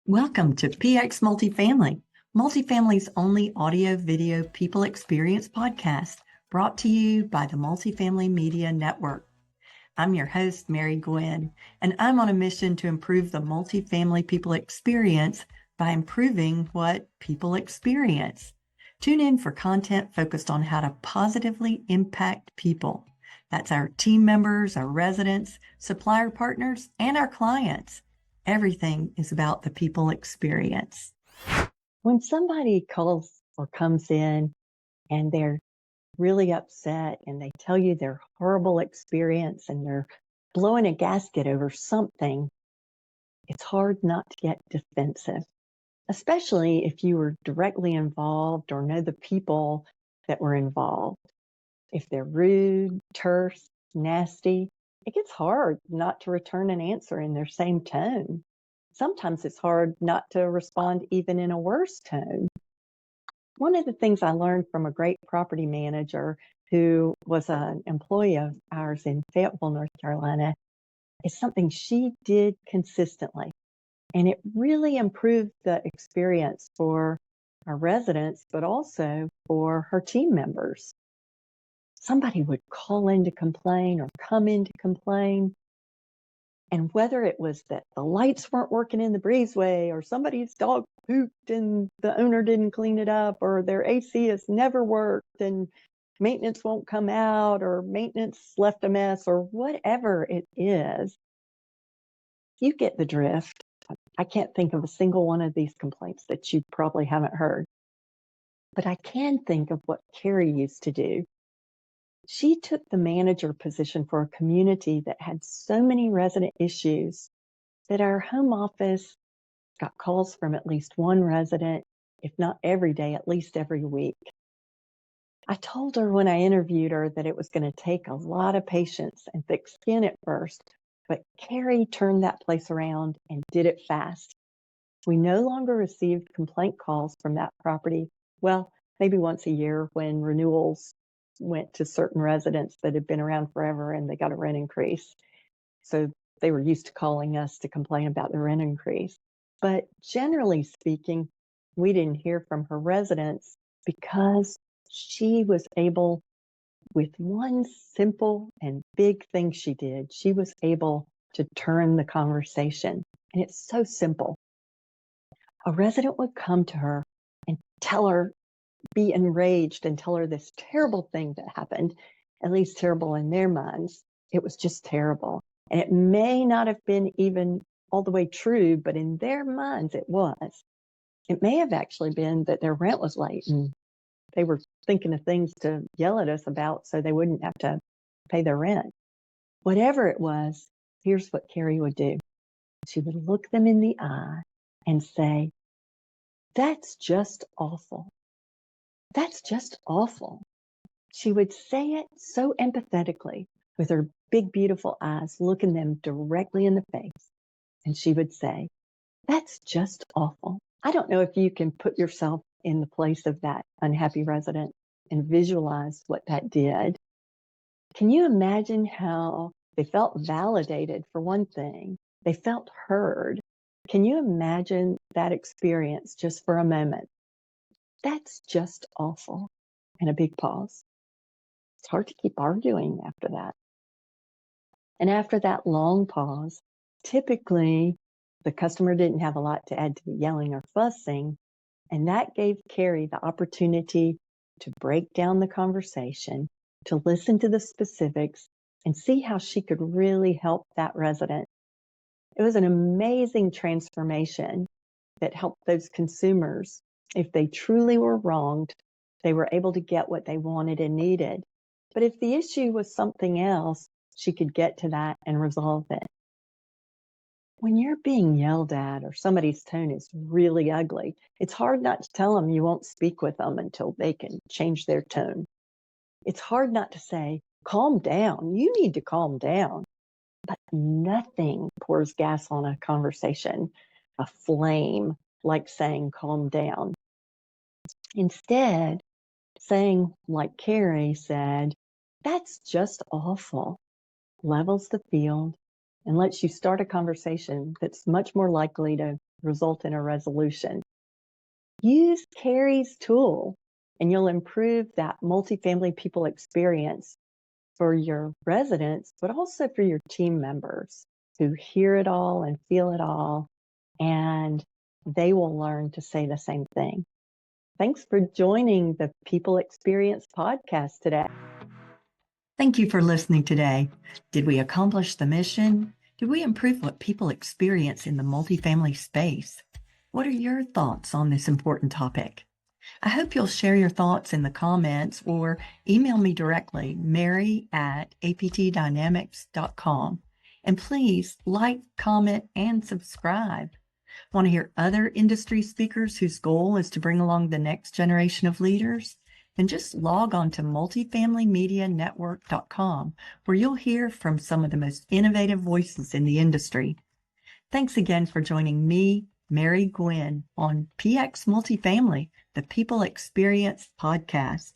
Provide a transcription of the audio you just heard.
Welcome to PX Multifamily, Multifamily's only audio-video people experience podcast, brought to you by the Multifamily Media Network. I'm your host, Mary Gwynn, and I'm on a mission to improve the multifamily people experience by improving what people experience. Tune in for content focused on how to positively impact people. That's our team members, our residents, supplier partners, and our clients. Everything is about the people experience. When somebody calls or comes in and they're really upset and they tell you their horrible experience and they're blowing a gasket over something, it's hard not to get defensive, especially if you were directly involved or know the people that were involved. If they're rude, terse, nasty, it gets hard not to return an answer in their same tone. Sometimes it's hard not to respond even in a worse tone. One of the things I learned from a great property manager who was an employee of ours in Fayetteville, North Carolina, is something she did consistently. And it really improved the experience for our residents, but also for her team members. Somebody would call in to complain or come in to complain. And whether it was that the lights weren't working in the breezeway or somebody's dog pooped and the owner didn't clean it up, or their AC has never worked and maintenance won't come out, or maintenance left a mess, or whatever it is, you get the drift. I can't think of a single one of these complaints that you probably haven't heard. But I can think of what Carrie used to do. She took the manager position for a community that had so many resident issues that our home office got calls from at least one resident, if not every day, at least every week. I told her when I interviewed her that it was going to take a lot of patience and thick skin at first, but Carrie turned that place around and did it fast. We no longer received complaint calls from that property, well, maybe once a year when renewals went to certain residents that had been around forever and they got a rent increase. So they were used to calling us to complain about the rent increase. But generally speaking, we didn't hear from her residents because she was able, with one simple and big thing she did, she was able to turn the conversation. And it's so simple. A resident would come to her and tell her, be enraged and tell her this terrible thing that happened, at least terrible in their minds. It was just terrible. And it may not have been even all the way true, but in their minds it was. It may have actually been that their rent was late and they were thinking of things to yell at us about so they wouldn't have to pay their rent. Whatever it was, here's what Carrie would do. She would look them in the eye and say, "That's just awful. That's just awful." She would say it so empathetically with her big, beautiful eyes, looking them directly in the face. And she would say, "That's just awful." I don't know if you can put yourself in the place of that unhappy resident and visualize what that did. Can you imagine how they felt validated for one thing? They felt heard. Can you imagine that experience just for a moment? That's just awful. And a big pause. It's hard to keep arguing after that. And after that long pause, typically the customer didn't have a lot to add to the yelling or fussing. And that gave Carrie the opportunity to break down the conversation, to listen to the specifics, and see how she could really help that resident. It was an amazing transformation that helped those consumers. If they truly were wronged, they were able to get what they wanted and needed. But if the issue was something else, she could get to that and resolve it. When you're being yelled at or somebody's tone is really ugly, it's hard not to tell them you won't speak with them until they can change their tone. It's hard not to say, "Calm down. You need to calm down." But nothing pours gas on a conversation, a flame, like saying, "Calm down." Instead, saying, like Carrie said, "That's just awful," levels the field and lets you start a conversation that's much more likely to result in a resolution. Use Carrie's tool and you'll improve that multifamily people experience for your residents, but also for your team members who hear it all and feel it all, and they will learn to say the same thing. Thanks for joining the People Experience podcast today. Thank you for listening today. Did we accomplish the mission? Did we improve what people experience in the multifamily space? What are your thoughts on this important topic? I hope you'll share your thoughts in the comments or email me directly, mary@aptdynamics.com. And please like, comment, and subscribe. Want to hear other industry speakers whose goal is to bring along the next generation of leaders? Then just log on to multifamilymedianetwork.com, where you'll hear from some of the most innovative voices in the industry. Thanks again for joining me, Mary Gwynn, on PX Multifamily, the People Experience podcast.